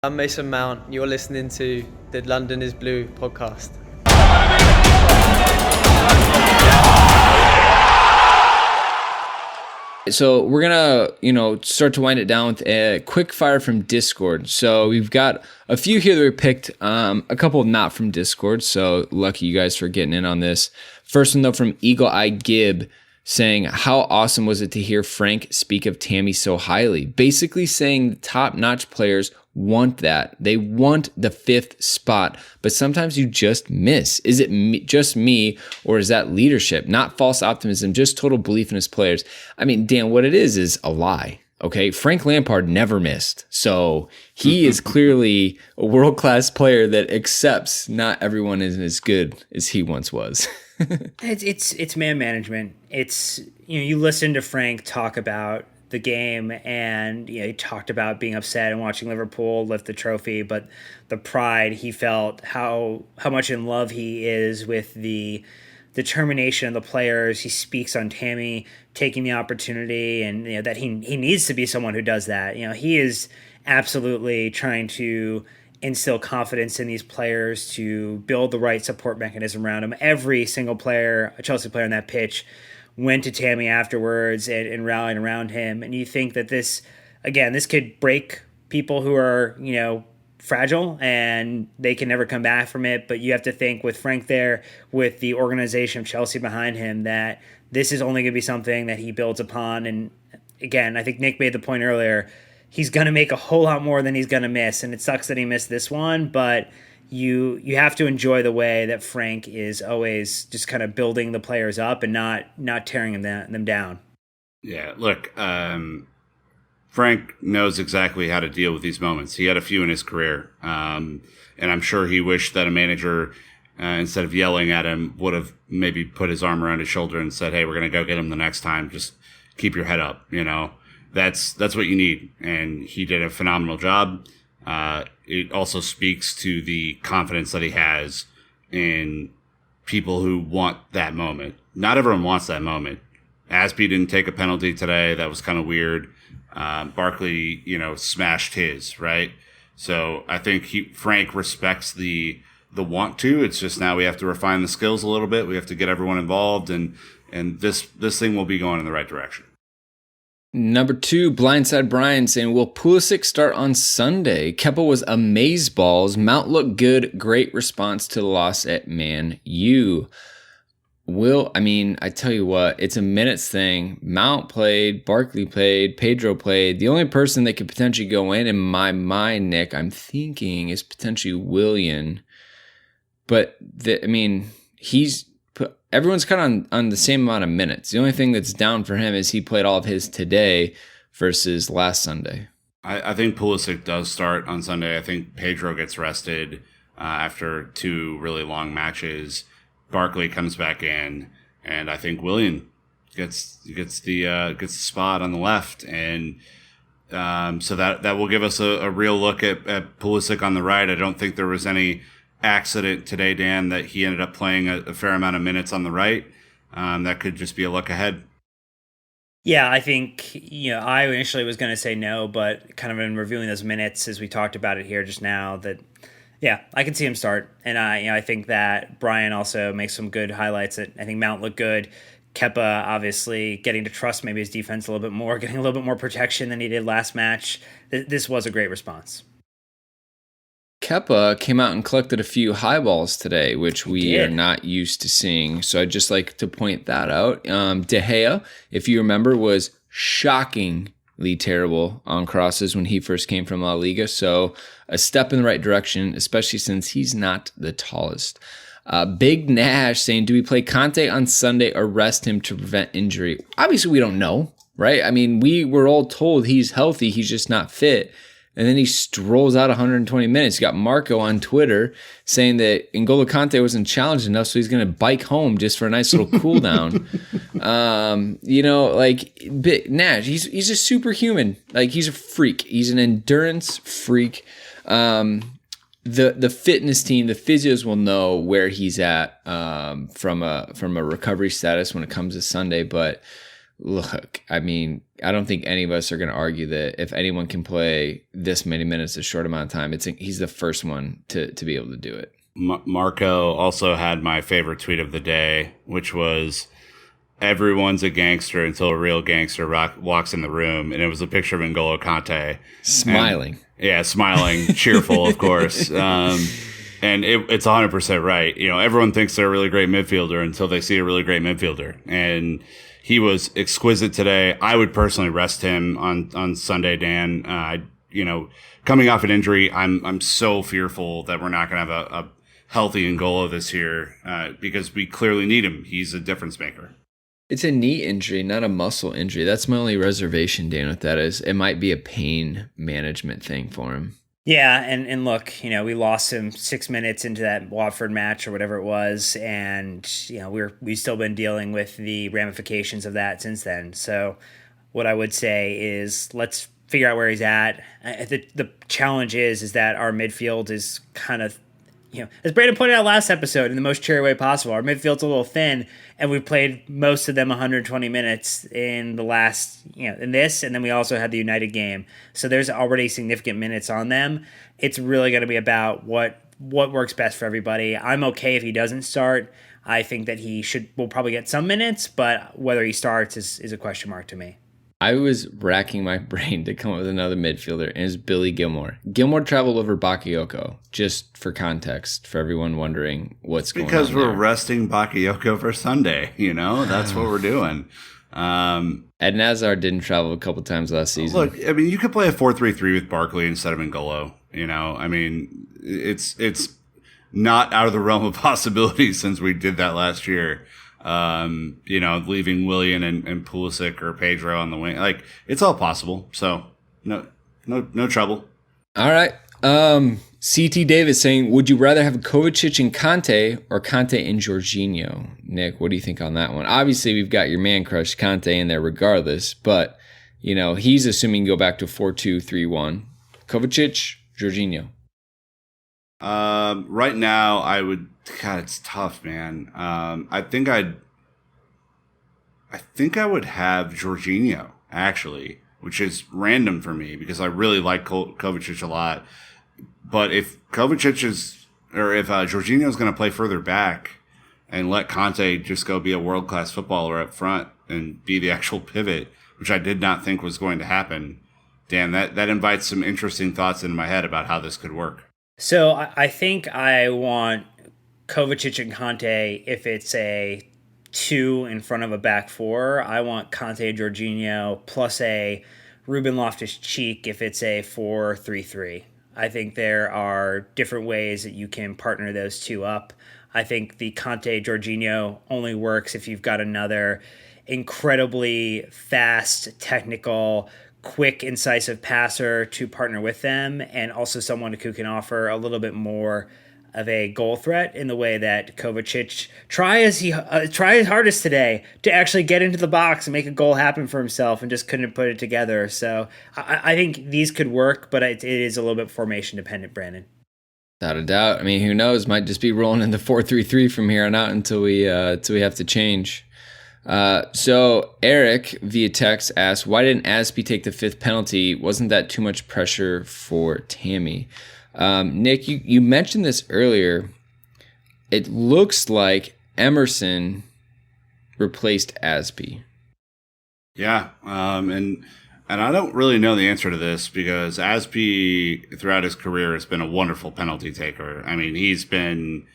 I'm Mason Mount. You're listening to the London is Blue podcast. So we're gonna, start to wind it down with a quick fire from Discord. So we've got a few here that we picked, a couple not from Discord. So lucky you guys for getting in on this. First one though from Eagle Eye Gibb saying, "How awesome was it to hear Frank speak of Tammy so highly?" Basically saying the top-notch players want that. They want the fifth spot, but sometimes you just miss. Is it just me, or is that leadership? Not false optimism, just total belief in his players. I mean, Dan, what it is a lie. Okay, Frank Lampard never missed. So he is clearly a world-class player that accepts not everyone is as good as he once was. It's man management. It's, you listen to Frank talk about the game, and he talked about being upset and watching Liverpool lift the trophy, but the pride he felt, how much in love he is with the determination of the players. He speaks on Tammy taking the opportunity, and that he needs to be someone who does that. He is absolutely trying to instill confidence in these players to build the right support mechanism around him. Every single player, a Chelsea player on that pitch, went to Tammy afterwards and rallied around him. And you think that this could break people who are, fragile and they can never come back from it. But you have to think with Frank there, with the organization of Chelsea behind him, that this is only going to be something that he builds upon. And again, I think Nick made the point earlier, he's going to make a whole lot more than he's going to miss. And it sucks that he missed this one, but you have to enjoy the way that Frank is always just kind of building the players up and not tearing them down. Yeah, look, Frank knows exactly how to deal with these moments. He had a few in his career, and I'm sure he wished that a manager, instead of yelling at him, would have maybe put his arm around his shoulder and said, "Hey, we're going to go get him the next time. Just keep your head up." That's what you need, and he did a phenomenal job. It also speaks to the confidence that he has in people who want that moment. Not everyone wants that moment. Aspie didn't take a penalty today. That was kind of weird. Barkley, smashed his, right? So I think Frank respects the want to. It's just now we have to refine the skills a little bit. We have to get everyone involved, and this thing will be going in the right direction. Number 2, Blindside Brian saying, "Will Pulisic start on Sunday? Kepa was amazeballs. Mount looked good. Great response to the loss at Man U." I tell you what, it's a minutes thing. Mount played, Barkley played, Pedro played. The only person that could potentially go in my mind, Nick, I'm thinking is potentially Willian. But, everyone's kind of on the same amount of minutes. The only thing that's down for him is he played all of his today versus last Sunday. I think Pulisic does start on Sunday. I think Pedro gets rested after 2 really long matches. Barkley comes back in, and I think Willian gets the spot on the left, and so that will give us a real look at Pulisic on the right. I don't think there was any accident today, Dan, that he ended up playing a fair amount of minutes on the right. That could just be a look ahead. Yeah, I think, I initially was going to say no, but kind of in reviewing those minutes as we talked about it here just now, that, yeah, I can see him start. And I think that Brian also makes some good highlights. That I think Mount looked good. Kepa obviously getting to trust maybe his defense a little bit more, getting a little bit more protection than he did last match. This was a great response. Kepa came out and collected a few high balls today, which we are not used to seeing. So I'd just like to point that out. De Gea, if you remember, was shockingly terrible on crosses when he first came from La Liga. So a step in the right direction, especially since he's not the tallest. Big Nash saying, "Do we play Kante on Sunday or rest him to prevent injury?" Obviously, we don't know, right? We were all told he's healthy. He's just not fit. And then he strolls out 120 minutes. You got Marco on Twitter saying that N'Golo Kante wasn't challenged enough, so he's going to bike home just for a nice little cool down. Nash, he's a superhuman. He's a freak. He's an endurance freak. The fitness team, the physios will know where he's at from a recovery status when it comes to Sunday. But Look, I mean, I don't think any of us are going to argue that if anyone can play this many minutes a short amount of time, he's the first one to be able to do it. Marco also had my favorite tweet of the day, which was, everyone's a gangster until a real gangster walks in the room. And it was a picture of N'Golo Kante. Smiling. Smiling, cheerful, of course. And it's 100% right. Everyone thinks they're a really great midfielder until they see a really great midfielder. And he was exquisite today. I would personally rest him on Sunday, Dan. Coming off an injury, I'm so fearful that we're not going to have a healthy N'Golo this year because we clearly need him. He's a difference maker. It's a knee injury, not a muscle injury. That's my only reservation, Dan, with that is it might be a pain management thing for him. Yeah, and look, we lost him 6 minutes into that Watford match or whatever it was, and we've still been dealing with the ramifications of that since then. So what I would say is let's figure out where he's at. The challenge is that our midfield is kind of, as Brandon pointed out last episode, in the most cheery way possible, our midfield's a little thin, and we've played most of them 120 minutes in the last, in this, and then we also had the United game. So there's already significant minutes on them. It's really going to be about what works best for everybody. I'm okay if he doesn't start. I think that will probably get some minutes, but whether he starts is a question mark to me. I was racking my brain to come up with another midfielder, and it's Billy Gilmore. Gilmore traveled over Bakayoko, just for context, for everyone wondering what's going on. Because we're resting Bakayoko for Sunday, that's what we're doing. Ed Nazar didn't travel a couple times last season. Look, I mean, you could play a 4-3-3 with Barkley instead of N'Golo. I mean, it's not out of the realm of possibility since we did that last year. Leaving Willian and Pulisic or Pedro on the wing, like it's all possible. So no trouble. All right. CT Davis saying, would you rather have Kovacic and Kante or Kante and Jorginho? Nick, what do you think on that one? Obviously, we've got your man crush Kante in there regardless, but he's assuming go back to 4-2-3-1. Kovacic, Jorginho. Right now, I would. God, it's tough, man. I think I would have Jorginho actually, which is random for me because I really like Kovacic a lot. But if Jorginho is going to play further back and let Kante just go be a world class footballer up front and be the actual pivot, which I did not think was going to happen, Dan, that invites some interesting thoughts into my head about how this could work. So I think I want Kovacic and Kante if it's a 2 in front of a back 4. I want Kante, Jorginho plus a Ruben Loftus-Cheek if it's a 4-3-3. I think there are different ways that you can partner those two up. I think the Kante-Jorginho only works if you've got another incredibly fast, technical, quick, incisive passer to partner with them, and also someone who can offer a little bit more of a goal threat in the way that Kovacic try his hardest today to actually get into the box and make a goal happen for himself and just couldn't put it together. So I think these could work, but it is a little bit formation dependent, Brandon. Without a doubt. I mean, who knows? Might just be rolling into 4-3-3 from here on out until we have to change. So Eric via text asked, why didn't Aspie take the 5th penalty? Wasn't that too much pressure for Tammy? Nick, you mentioned this earlier. It looks like Emerson replaced Aspie. Yeah, and I don't really know the answer to this because Aspie throughout his career has been a wonderful penalty taker. I mean, he's been,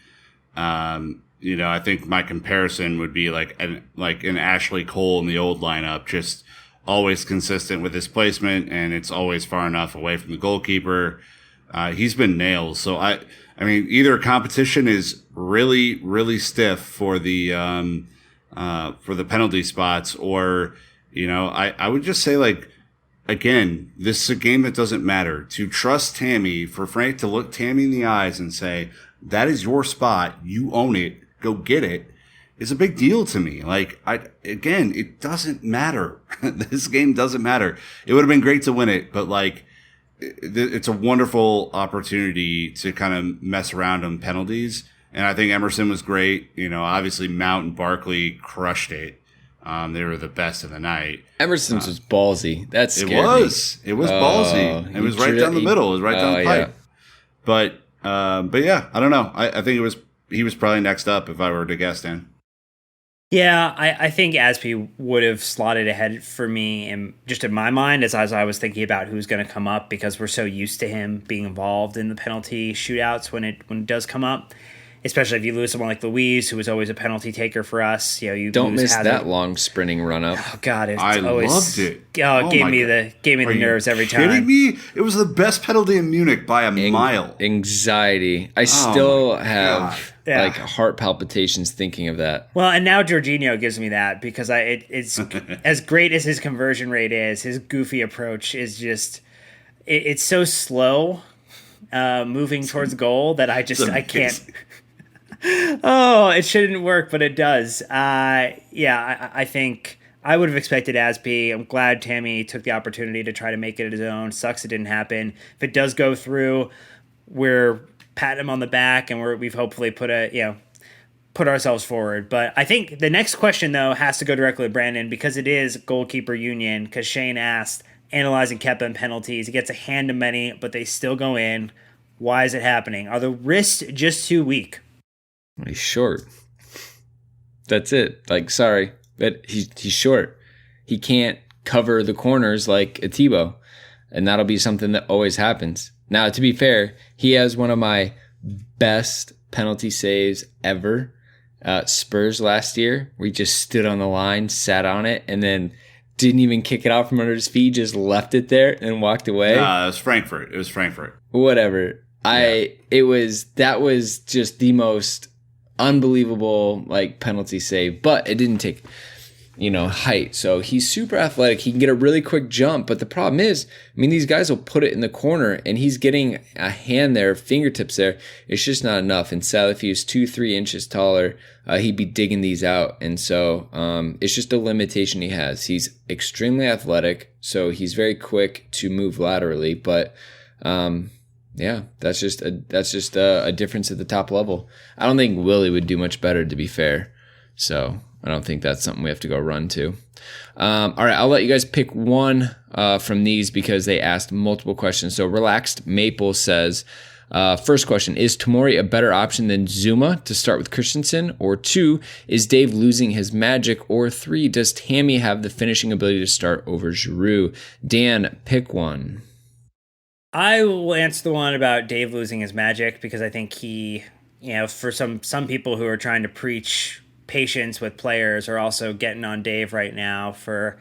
I think my comparison would be like an Ashley Cole in the old lineup, just always consistent with his placement, and it's always far enough away from the goalkeeper. He's been nails. So I mean, either competition is really, really stiff for the penalty spots, or I would just say, like, again, this is a game that doesn't matter. To trust Tammy, for Frank to look Tammy in the eyes and say, that is your spot, you own it, go get it, is a big deal to me. Like, it doesn't matter. This game doesn't matter. It would have been great to win it, but like, it's a wonderful opportunity to kind of mess around on penalties. And I think Emerson was great. Obviously Mount and Barkley crushed it. They were the best of the night. Emerson's was ballsy. That scared me. It was ballsy. It was right down the middle. It was right down the pipe. Yeah. But yeah, I don't know. I think he was probably next up if I were to guess, Dan. Yeah, I think Aspi would have slotted ahead for me, and just in my mind, as I was thinking about who's going to come up, because we're so used to him being involved in the penalty shootouts when it does come up. Especially if you lose someone like Luiz, who was always a penalty taker for us. You don't lose miss that long sprinting run up. Oh God, I loved it. Oh, it gave me the nerves every time. Kidding me? It was the best penalty in Munich by a mile. Anxiety. I still have like heart palpitations thinking of that. Well, and now Jorginho gives me that because it's as great as his conversion rate is. His goofy approach is just it's so slow, moving towards goal that I can't. Oh, it shouldn't work, but it does. I think I would have expected Aspi. I'm glad Tammy took the opportunity to try to make it his own. Sucks it didn't happen. If it does go through, we're patting him on the back, and we've hopefully put ourselves forward. But I think the next question, though, has to go directly to Brandon because it is goalkeeper union, because Shane asked, analyzing Kepa and penalties. He gets a hand of many, but they still go in. Why is it happening? Are the wrists just too weak? He's short. That's it. Like, sorry, but he's short. He can't cover the corners like a Thibaut, and that'll be something that always happens. Now, to be fair, he has one of my best penalty saves ever. Spurs last year, where he just stood on the line, sat on it, and then didn't even kick it out from under his feet, just left it there and walked away. It was Frankfurt. Whatever. Yeah. That was just the most unbelievable penalty save, but it didn't take height. So he's super athletic. He can get a really quick jump, but the problem is, these guys will put it in the corner and he's getting a hand there, fingertips there. It's just not enough. And sadly, if he was 2-3 inches taller, he'd be digging these out. And so it's just a limitation he has. He's extremely athletic, so he's very quick to move laterally, but yeah, that's just a difference at the top level. I don't think Willie would do much better, to be fair. So I don't think that's something we have to go run to. All right, I'll let you guys pick one from these because they asked multiple questions. So Relaxed Maple says, first question, is Tomori a better option than Zuma to start with Christensen? Or 2, is Dave losing his magic? Or 3, does Tammy have the finishing ability to start over Giroud? Dan, pick one. I will answer the one about Dave losing his magic because I think he, for some people who are trying to preach patience with players are also getting on Dave right now for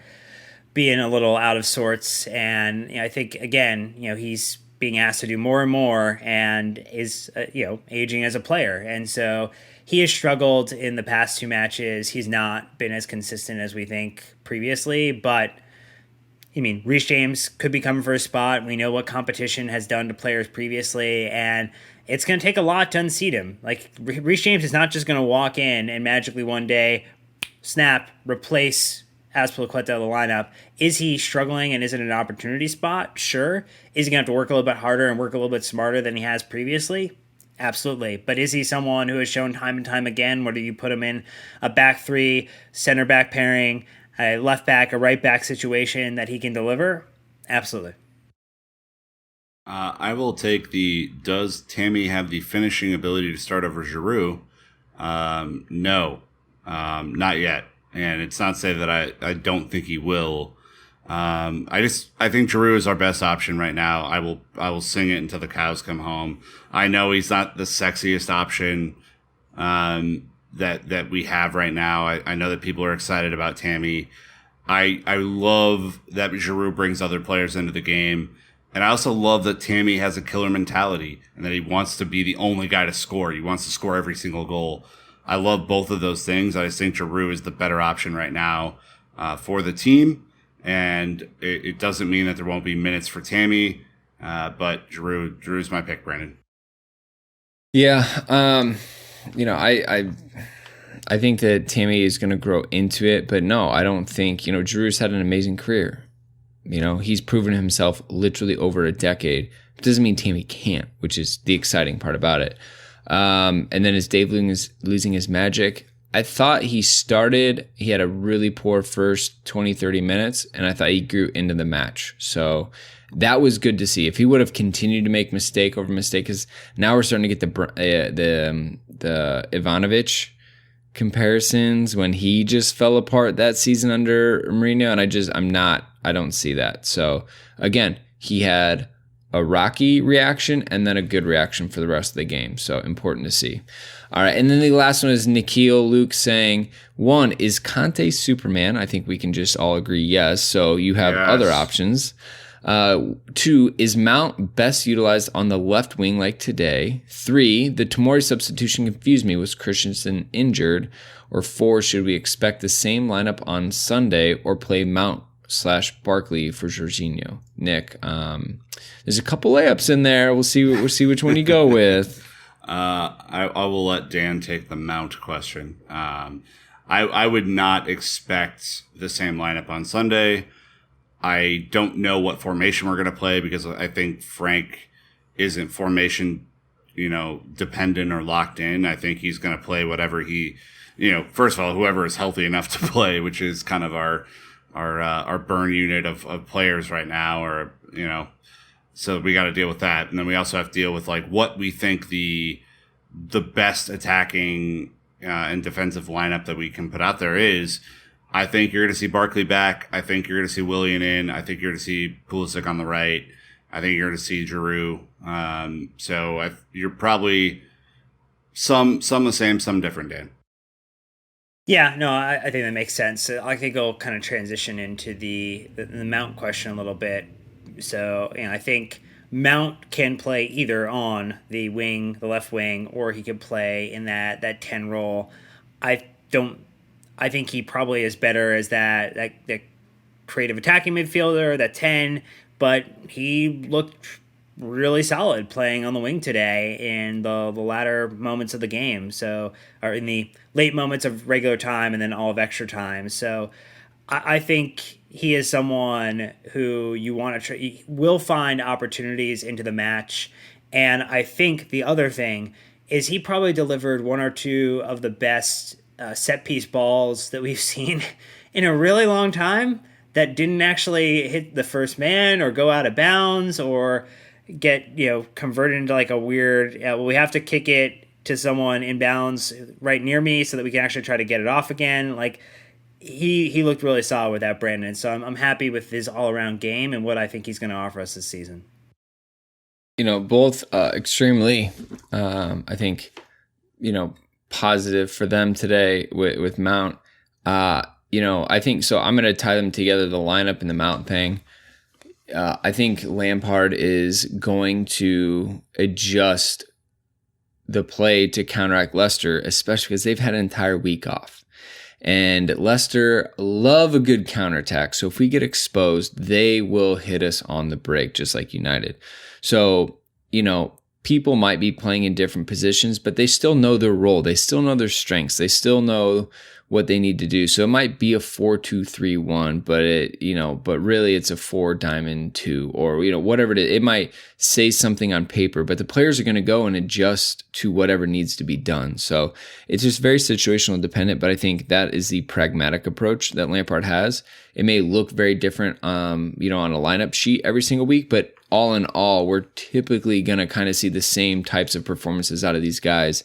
being a little out of sorts. And I think, again, he's being asked to do more and more and is, aging as a player. And so he has struggled in the past 2 matches. He's not been as consistent as we think previously, but Reece James could be coming for a spot. We know what competition has done to players previously, and it's going to take a lot to unseat him. Like, Reece James is not just going to walk in and magically one day, snap, replace Azpilicueta out of the lineup. Is he struggling and is it an opportunity spot? Sure. Is he going to have to work a little bit harder and work a little bit smarter than he has previously? Absolutely. But is he someone who has shown time and time again, whether you put him in a back 3, center back pairing, a left back, a right back situation that he can deliver? Absolutely. I will take does Tammy have the finishing ability to start over Giroud? No, not yet. And it's not to say that I don't think he will. I think Giroud is our best option right now. I will sing it until the cows come home. I know he's not the sexiest option, that we have right now. I know that people are excited about Tammy. I love that Giroud brings other players into the game. And I also love that Tammy has a killer mentality and that he wants to be the only guy to score. He wants to score every single goal. I love both of those things. I just think Giroud is the better option right now for the team. And it doesn't mean that there won't be minutes for Tammy, but Giroud's my pick, Brandon. Yeah, I think that Tammy is going to grow into it, but no, I don't think, Giroud's had an amazing career. He's proven himself literally over a decade. It doesn't mean Tammy can't, which is the exciting part about it. And then is Dave losing his magic? I thought he had a really poor first 20, 30 minutes, and I thought he grew into the match. So that was good to see. If he would have continued to make mistake over mistake, because now we're starting to get the Ivanovic comparisons when he just fell apart that season under Mourinho, and I don't see that. So again, he had a rocky reaction and then a good reaction for the rest of the game. So important to see. All right, and then the last one is Nikhil Luke saying, 1, is Kante Superman? I think we can just all agree yes. So you have other options. 2, is Mount best utilized on the left wing like today? 3, the Tomori substitution confused me. Was Christensen injured? Or 4, should we expect the same lineup on Sunday or play Mount / Barkley for Jorginho? Nick, there's a couple layups in there. We'll see which one you go with. I will let Dan take the Mount question. I would not expect the same lineup on Sunday. I don't know what formation we're going to play because I think Frank isn't formation, dependent or locked in. I think he's going to play whatever first of all, whoever is healthy enough to play, which is kind of our burn unit of players right now, so we got to deal with that. And then we also have to deal with like what we think the best attacking and defensive lineup that we can put out there is. I think you're going to see Barkley back. I think you're going to see Willian in. I think you're going to see Pulisic on the right. I think you're going to see Giroud. So you're probably some the same, some different, Dan. Yeah, no, I think that makes sense. I think I'll kind of transition into the Mount question a little bit. So, I think Mount can play either on the wing, the left wing, or he could play in that 10 role. I think he probably is better as that creative attacking midfielder, that 10, but he looked really solid playing on the wing today in the latter moments of the game. So, or in the late moments of regular time and then all of extra time. So I think he is someone who you want to will find opportunities into the match. And I think the other thing is he probably delivered one or two of the best set piece balls that we've seen in a really long time that didn't actually hit the first man or go out of bounds or get converted into like a weird we have to kick it to someone in bounds right near me so that we can actually try to get it off again. Like he looked really solid with that, Brandon. So I'm happy with his all-around game and what I think he's going to offer us this season. Both extremely I think positive for them today with Mount. I think so. I'm going to tie them together, the lineup and the Mount thing. I think Lampard is going to adjust the play to counteract Leicester, especially because they've had an entire week off. And Leicester love a good counterattack. So if we get exposed, they will hit us on the break, just like United. So, people might be playing in different positions, but they still know their role. They still know their strengths. They still know what they need to do. So it might be a 4-2-3-1, but really it's a 4-diamond-2 or whatever it is. It might say something on paper, but the players are going to go and adjust to whatever needs to be done. So it's just very situational dependent, but I think that is the pragmatic approach that Lampard has. It may look very different on a lineup sheet every single week, but all in all, we're typically going to kind of see the same types of performances out of these guys,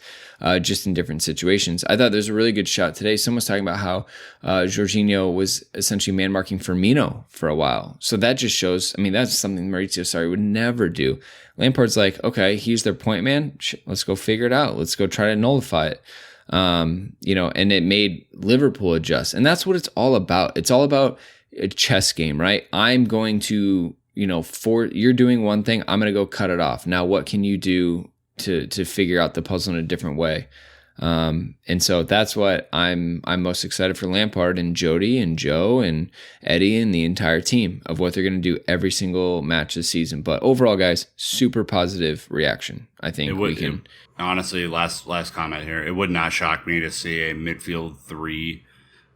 just in different situations. I thought there's a really good shot today. Someone was talking about how Jorginho was essentially man-marking Firmino for a while. So that just shows, that's something Maurizio Sarri would never do. Lampard's like, okay, he's their point man. Let's go figure it out. Let's go try to nullify it. And it made Liverpool adjust. And that's what it's all about. It's all about a chess game, right? I'm going to you're doing one thing, I'm going to go cut it off. Now, what can you do to figure out the puzzle in a different way? And so that's what I'm most excited for Lampard and Jody and Joe and Eddie and the entire team of what they're going to do every single match this season. But overall, guys, super positive reaction. I think we can. Honestly, last comment here. It would not shock me to see a midfield 3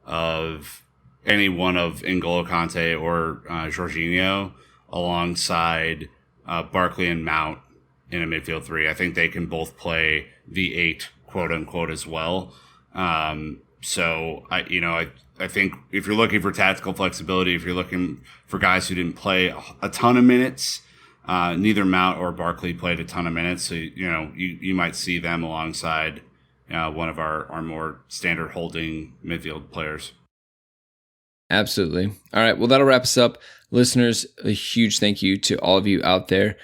of any one of N'Golo Kante or Jorginho alongside Barkley and Mount in a midfield 3. I think they can both play the 8, quote unquote, as well. So I think if you're looking for tactical flexibility, if you're looking for guys who didn't play a ton of minutes, neither Mount or Barkley played a ton of minutes. So, you might see them alongside one of our more standard holding midfield players. Absolutely. All right. Well, that'll wrap us up. Listeners, a huge thank you to all of you out there.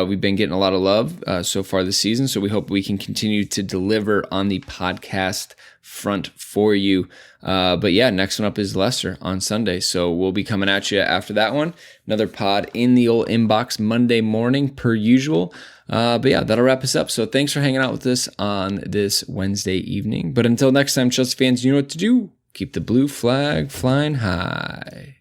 We've been getting a lot of love so far this season, so we hope we can continue to deliver on the podcast front for you. But yeah, next one up is Leicester on Sunday, so we'll be coming at you after that one. Another pod in the old inbox Monday morning per usual. But yeah, that'll wrap us up. So thanks for hanging out with us on this Wednesday evening. But until next time, Chelsea fans, you know what to do. Keep the blue flag flying high.